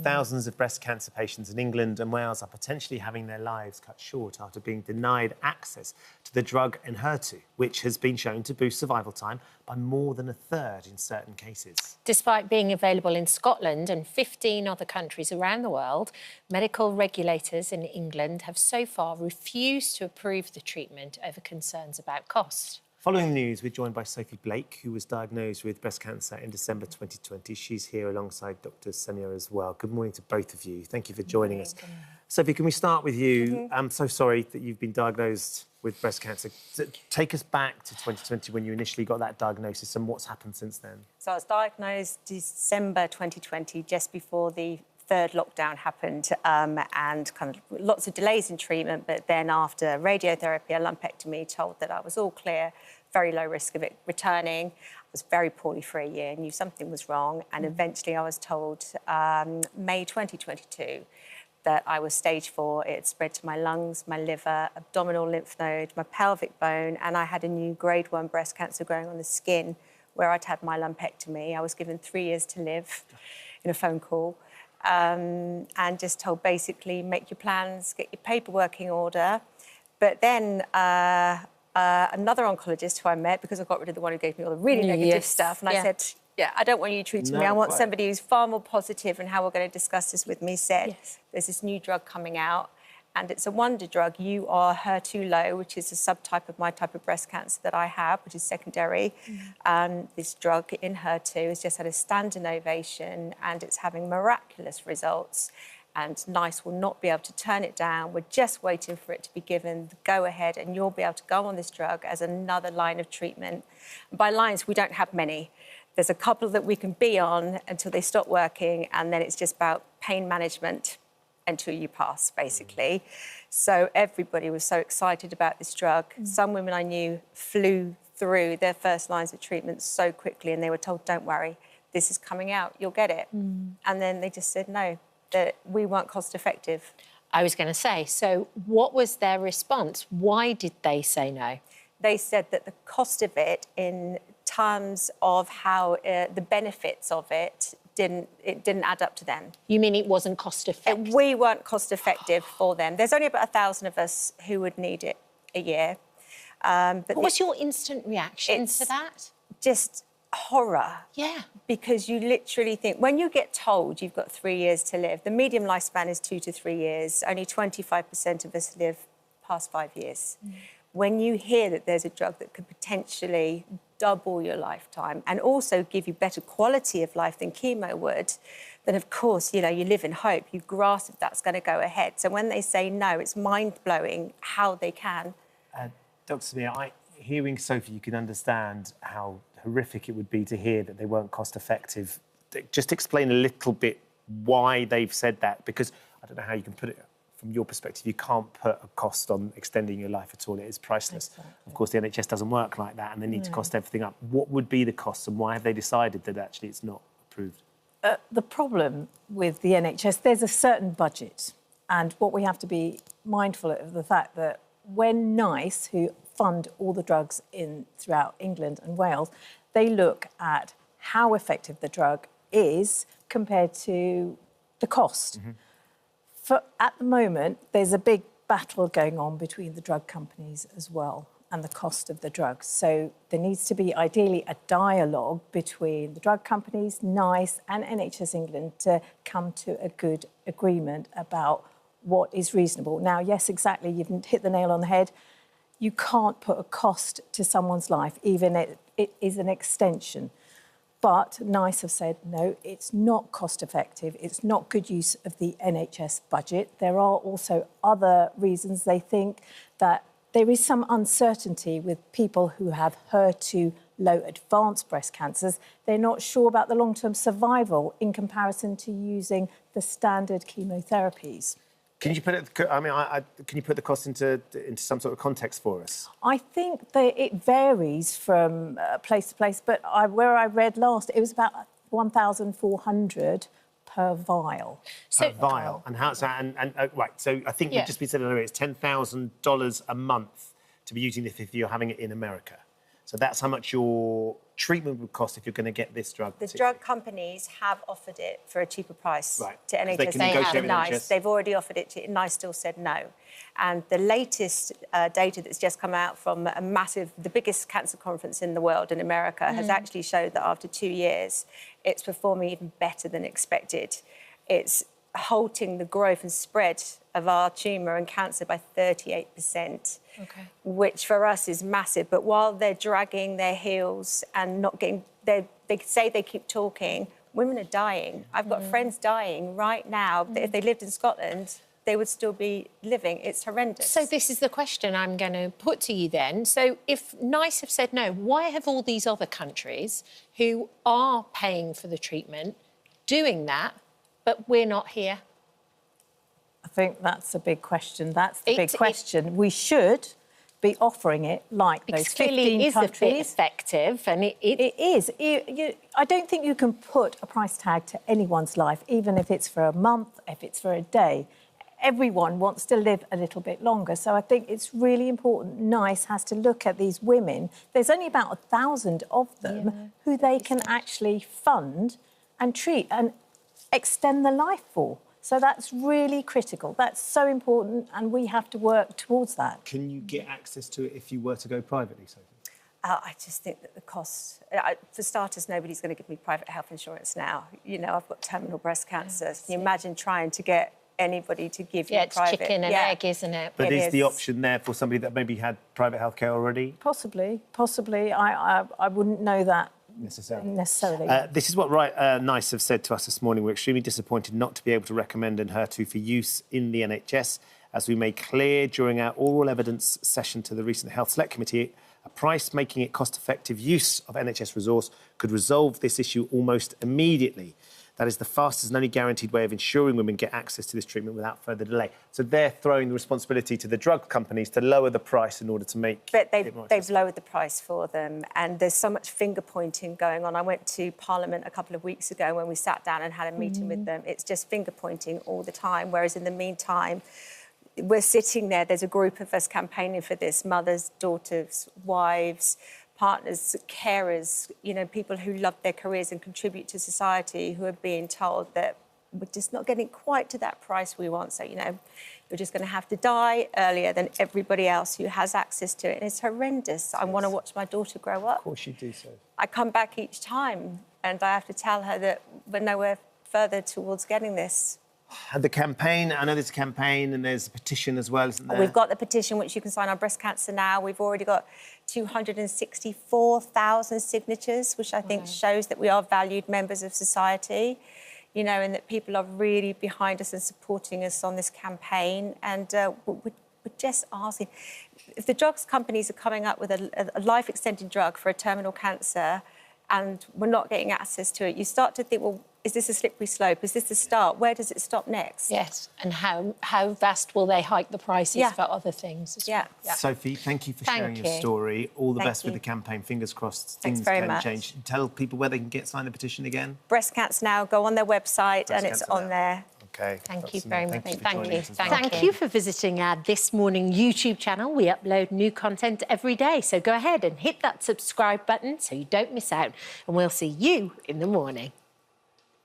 Thousands of breast cancer patients in England and Wales are potentially having their lives cut short after being denied access to the drug Enhertu, which has been shown to boost survival time by more than a third in certain cases. Despite being available in Scotland and 15 other countries around the world, medical regulators in England have so far refused to approve the treatment over concerns about cost. Following the news, we're joined by Sophie Blake, who was diagnosed with breast cancer in December 2020. She's here alongside Dr Semiya as well. Good morning to both of you. Thank you for joining us. Sophie, can we start with you? I'm so sorry that you've been diagnosed with breast cancer. Take us back to 2020 when you initially got that diagnosis and what's happened since then. So I was diagnosed December 2020, just before the third lockdown happened, and kind of lots of delays in treatment. But then after radiotherapy, a lumpectomy, told that I was all clear, very low risk of it returning. I was very poorly for a year, knew something was wrong. And eventually I was told May 2022 that I was stage 4. It had spread to my lungs, my liver, abdominal lymph node, my pelvic bone, and I had a new grade 1 breast cancer growing on the skin where I'd had my lumpectomy. I was given 3 years to live in a phone call. And just told basically make your plans, get your paperwork in order. But then another oncologist who I met, because I got rid of the one who gave me all the really negative stuff, and I said, yeah, I don't want you treating me. I want somebody who's far more positive, and how we're going to discuss this with me, said, there's this new drug coming out, and it's a wonder drug. You are HER2 low, which is a subtype of my type of breast cancer that I have, which is secondary. This drug Enhertu has just had a standing ovation and it's having miraculous results. And NICE will not be able to turn it down. We're just waiting for it to be given the go-ahead, and you'll be able to go on this drug as another line of treatment. And by lines, we don't have many. There's a couple that we can be on until they stop working, and then it's just about pain management until you pass, basically. So everybody was so excited about this drug. Some women I knew flew through their first lines of treatment so quickly, and they were told, don't worry, this is coming out, you'll get it. And then they just said no, that we weren't cost effective. I was going to say, so what was their response? Why did they say no? They said that the cost of it, in terms of how the benefits of it didn't add up to them. You mean it wasn't cost effective? We weren't cost effective for them. There's only about 1,000 of us who would need it a year. But what was your instant reaction to that? Just horror. Yeah. Because you literally think, when you get told you've got 3 years to live, the medium lifespan is 2 to 3 years. Only 25% of us live past 5 years. When you hear that there's a drug that could potentially double your lifetime and also give you better quality of life than chemo would, then of course, you know, you live in hope. You grasp if that's going to go ahead. So when they say no, it's mind-blowing how they can. Dr Semiya, hearing Sophie, you can understand how horrific it would be to hear that they weren't cost-effective. Just explain a little bit why they've said that, because I don't know how you can put it from your perspective. You can't put a cost on extending your life at all. It is priceless. Exactly. Of course, the NHS doesn't work like that, and they need to cost everything up. What would be the costs, and why have they decided that actually it's not approved? The problem with the NHS, there's a certain budget, and what we have to be mindful of the fact that when NICE, who fund all the drugs throughout England and Wales, they look at how effective the drug is compared to the cost. At the moment, there's a big battle going on between the drug companies as well and the cost of the drugs. So there needs to be ideally a dialogue between the drug companies, NICE and NHS England to come to a good agreement about what is reasonable. Now, yes, exactly, you've hit the nail on the head. You can't put a cost to someone's life, even if it is an extension. But NICE have said, no, it's not cost-effective. It's not good use of the NHS budget. There are also other reasons. They think that there is some uncertainty with people who have HER2 low advanced breast cancers. They're not sure about the long-term survival in comparison to using the standard chemotherapies. Can you put it? I mean, can you put the cost into some sort of context for us? I think that it varies from place to place, but where I read last, it was about 1,400 per vial. So, per vial, and how's that? Right. So I think you've just been said earlier. It's $10,000 a month to be using this if you're having it in America. So that's how much your treatment would cost if you're going to get this drug. The drug companies have offered it for a cheaper price to NHS. They can negotiate with NHS. They've already offered it to NICE, still said no. And the latest data that's just come out from the biggest cancer conference in the world in America has actually showed that after 2 years, it's performing even better than expected. It's halting the growth and spread of our tumour and cancer by 38%, which for us is massive. But while they're dragging their heels and not getting, they say they keep talking, women are dying. I've got friends dying right now. If they lived in Scotland, they would still be living. It's horrendous. So this is the question I'm going to put to you then. So if NICE have said no, why have all these other countries who are paying for the treatment doing that, but we're not here? I think that's a big question. That's the big question. We should be offering it like those 15 countries. It is a bit effective, and it is. I don't think you can put a price tag to anyone's life, even if it's for a month, if it's for a day. Everyone wants to live a little bit longer. So I think it's really important. NICE has to look at these women. There's only about 1,000 of them who they can actually fund and treat and extend the life for. So that's really critical. That's so important, and we have to work towards that. Can you get access to it if you were to go privately, Sophie? I just think that the costs... for starters, nobody's going to give me private health insurance now. You know, I've got terminal breast cancer. Can you imagine trying to get anybody to give you private... Yeah, it's chicken and egg, isn't it? But is the option there for somebody that maybe had private healthcare already? Possibly. I wouldn't know that necessarily. This is what NICE have said to us this morning. We're extremely disappointed not to be able to recommend Enhertu for use in the NHS. As we made clear during our oral evidence session to the recent Health Select Committee, a price making it cost-effective use of NHS resource could resolve this issue almost immediately. That is the fastest and only guaranteed way of ensuring women get access to this treatment without further delay. So they're throwing the responsibility to the drug companies to lower the price in order to make But they've lowered the price for them, and there's so much finger-pointing going on. I went to Parliament a couple of weeks ago when we sat down and had a meeting with them. It's just finger-pointing all the time, whereas in the meantime, we're sitting there, there's a group of us campaigning for this, mothers, daughters, wives, partners, carers, you know, people who love their careers and contribute to society, who are being told that we're just not getting quite to that price we want. So, you know, you're just going to have to die earlier than everybody else who has access to it. And it's horrendous. I want to watch my daughter grow up. Of course you do so. I come back each time and I have to tell her that we're nowhere further towards getting this. And the campaign, I know there's a campaign and there's a petition as well, isn't there? We've got the petition, which you can sign on breast cancer now. We've already got 264,000 signatures, which I think shows that we are valued members of society, you know, and that people are really behind us and supporting us on this campaign. And we're just asking, if the drugs companies are coming up with a life-extending drug for a terminal cancer and we're not getting access to it, you start to think, well, is this a slippery slope? Is this the start? Where does it stop next? Yes, and how vast will they hike the prices for other things as well? Sophie, thank you for sharing your story. All the best with the campaign. Fingers crossed things can change. Tell people where they can sign the petition again. Breast Cancer Now, go on their website and it's on there. OK. Thank you very much. Thank you. Thank you for visiting our This Morning YouTube channel. We upload new content every day, so go ahead and hit that subscribe button so you don't miss out. And we'll see you in the morning.